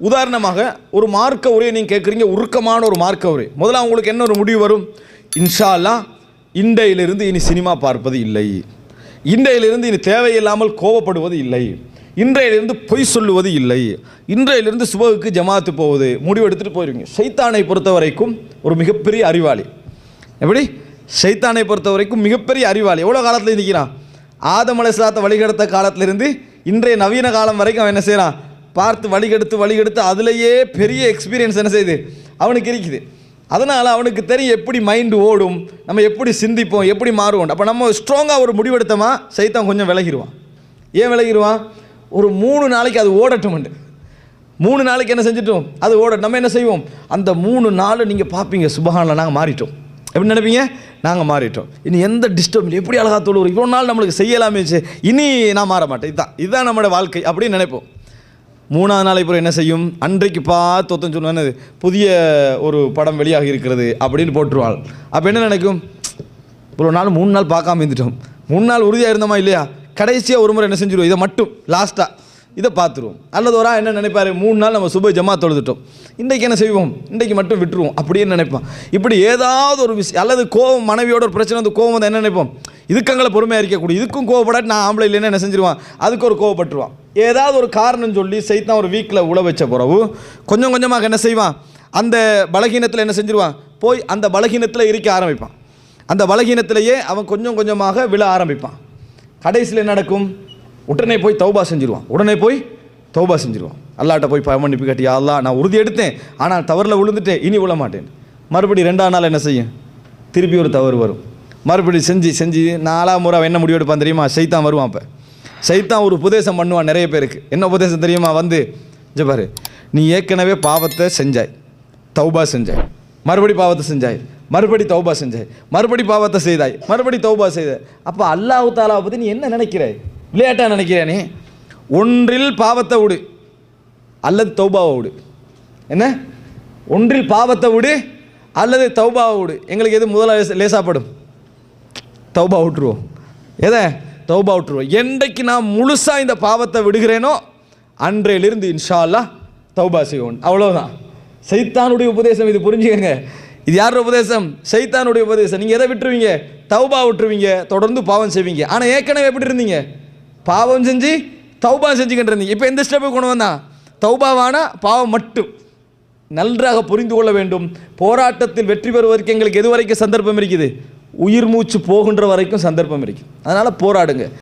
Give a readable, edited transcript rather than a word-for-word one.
உதாரணமாக ஒரு மார்க்க உரையை நீங்கள் கேட்குறீங்க, உருக்கமான ஒரு மார்க்க உரை. முதல்ல உங்களுக்கு என்ன ஒரு முடிவு வரும்? இன்ஷா அல்லாஹ் இன்றையிலிருந்து இனி சினிமா பார்ப்பது இல்லை, இன்றையிலிருந்து இனி தேவையில்லாமல் கோபப்படுவது இல்லை, இன்றையிலிருந்து பொய் சொல்லுவது இல்லை, இன்றையிலிருந்து சுபகுக்கு ஜமாத்து போவது முடிவு எடுத்துகிட்டு போயிருவீங்க. ஷைத்தானை பொறுத்த வரைக்கும் ஒரு மிகப்பெரிய அறிவாளி. எப்படி? ஷைத்தானை பொறுத்த வரைக்கும் மிகப்பெரிய அறிவாளி. எவ்வளோ காலத்தில் இருக்கிறான்? ஆதம் அலைஹிஸ்ஸலாத்தை வழிகெடுத்த காலத்திலிருந்து இன்றைய நவீன காலம் வரைக்கும் அவன் என்ன செய்கிறான்? பார்த்து வழிகெடுத்து அதிலேயே பெரிய எக்ஸ்பீரியன்ஸ் என்ன செய்யுது அவனுக்கு இருக்குது. அதனால் அவனுக்கு தெரியும் எப்படி மைண்டு ஓடும், நம்ம எப்படி சிந்திப்போம், எப்படி மாறுவோம். அப்போ நம்ம ஸ்ட்ராங்காக ஒரு முடிவெடுத்தோமா சைத்தான் கொஞ்சம் விலகிடுவான். ஏன் விலகிடுவான்? ஒரு 3 நாளைக்கு அது ஓடட்டும்ண்டு. 3 நாளைக்கு என்ன செஞ்சிட்டோம்? அது ஓடட்டும். நம்ம என்ன செய்வோம்? அந்த 3 நாள் நீங்கள் பார்ப்பீங்க, சுபஹானல்லாஹ் நாங்கள் மாறிட்டோம். எப்படி நினைப்பீங்க? நாங்கள் மாறிட்டோம், இனி எந்த டிஸ்டர்ப் இல்லை, எப்படி அழகா தொழுவோம், இவ்வளோ நாள் நம்மளுக்கு செய்யலாமே, இனி நான் மாற மாட்டேன், இதுதான் நம்மளோட வாழ்க்கை அப்படின்னு நினைப்போம். 3ஆவது நாளை பிறகு என்ன செய்யும்? அன்றைக்கு பார்த்து ஒருத்தன் சொல்லுவானது புதிய ஒரு படம் வெளியாக இருக்கிறது அப்படின்னு போட்டுருவாள். அப்போ என்ன நினைக்கும்? இவ்வளோ நாள் 3 நாள் பார்க்காம இருந்துட்டோம், 3 நாள் உறுதியாக இருந்தோமா இல்லையா, கடைசியாக ஒரு முறை என்ன செஞ்சுருவோம், இதை மட்டும் லாஸ்ட்டாக இதை பார்த்துருவோம். அல்லது ஒரு என்ன நினைப்பார், 3 நாள் நம்ம சுப ஜமா தொழுதுட்டோம், இன்றைக்கு என்ன செய்வோம், இன்றைக்கு மட்டும் விட்டுருவோம் அப்படின்னு நினைப்பான். இப்படி ஏதாவது ஒரு விஷயம், அல்லது கோவம், மனைவியோட ஒரு பிரச்சனை வந்து கோவம் வந்து என்ன நினைப்போம், இதுக்கங்களை பொறுமையாக இருக்கக்கூடிய, இதுக்கும் கோவப்படாட்டி நான் ஆம்பளை இல்லைன்னு என்ன செஞ்சிருவான், அதுக்கு ஒரு கோவப்பட்டுருவான். ஏதாவது ஒரு காரணம் சொல்லி சைத்தான் ஒரு வீக்கில் உழ வச்ச பிறகு கொஞ்சம் கொஞ்சமாக என்ன செய்வான், அந்த பலகீனத்தில் என்ன செஞ்சிருவான், போய் அந்த பலகீனத்தில் இருக்க ஆரம்பிப்பான். அந்த பலகீனத்திலேயே அவன் கொஞ்சம் கொஞ்சமாக விழ ஆரம்பிப்பான். கடைசியில் என்ன நடக்கும்? உடனே போய் தௌபா செஞ்சிருவான். அல்லாட்ட போய் மன்னிப்பு கேட்டு, யா அல்லாஹ் நான் உறுதி எடுத்தேன், ஆனால் தவறில் விழுந்துட்டேன், இனி விழ மாட்டேன். மறுபடி 2ஆம் நாள் என்ன செய்யும்? திருப்பி ஒரு தவறு வரும். மறுபடி செஞ்சு 4ஆம் முறை என்ன முடிவு எடுப்பான் தெரியுமா? சைத்தான் வருவான். அப்போ சைத்தான் ஒரு உபதேசம் பண்ணுவான் நிறைய பேருக்கு. என்ன உபதேசம் தெரியுமா? வந்து பாரு, நீ ஏற்கனவே பாவத்தை செஞ்சாய், தௌபா செஞ்சாய், மறுபடி பாவத்தை செஞ்சாய், மறுபடி தௌபா செஞ்சாய், மறுபடி பாவத்தை செய்தாய், மறுபடி தௌபா செய்தாய். அப்போ அல்லாஹ் தஆலாவை பற்றி நீ என்ன நினைக்கிறாய்? விளையாட்டாக நினைக்கிறேனே. ஒன்றில் பாவத்தை விடு அல்லது தௌபாவை விடு. என்ன? ஒன்றில் பாவத்தை விடு அல்லது தௌபாவை விடு. எங்களுக்கு எது முதல்ல லேசாப்படும்? தௌபா விட்டுருவோம். எதை? தௌபா விட்டுருவோம். என்றைக்கு நான் முழுசாக இந்த பாவத்தை விடுகிறேனோ அன்றையிலிருந்து இன்ஷா அல்லாஹ் தௌபா செய்வோம். அவ்வளோதான். சைத்தானுடைய உபதேசம் இது, புரிஞ்சுக்கங்க. இது யாரோட உபதேசம்? சைத்தானுடைய உபதேசம். நீங்கள் எதை விட்டுருவீங்க? தௌபா விட்டுருவீங்க, தொடர்ந்து பாவம் செய்வீங்க. ஆனால் ஏற்கனவே எப்படி இருந்தீங்க? பாவம் செஞ்சு தௌபா செஞ்சுக்கிட்டு இருந்தீங்க. இப்போ எந்த ஸ்டெப்பு கொண்டு வந்தா? தௌபாவான பாவம் மட்டும். நன்றாக புரிந்து கொள்ள வேண்டும். போராட்டத்தில் வெற்றி பெறுவதற்கு எங்களுக்கு எது வரைக்கும் சந்தர்ப்பம் இருக்குது? உயிர் மூச்சு போகின்ற வரைக்கும் சந்தர்ப்பம் இருக்குது. அதனால் போராடுங்க.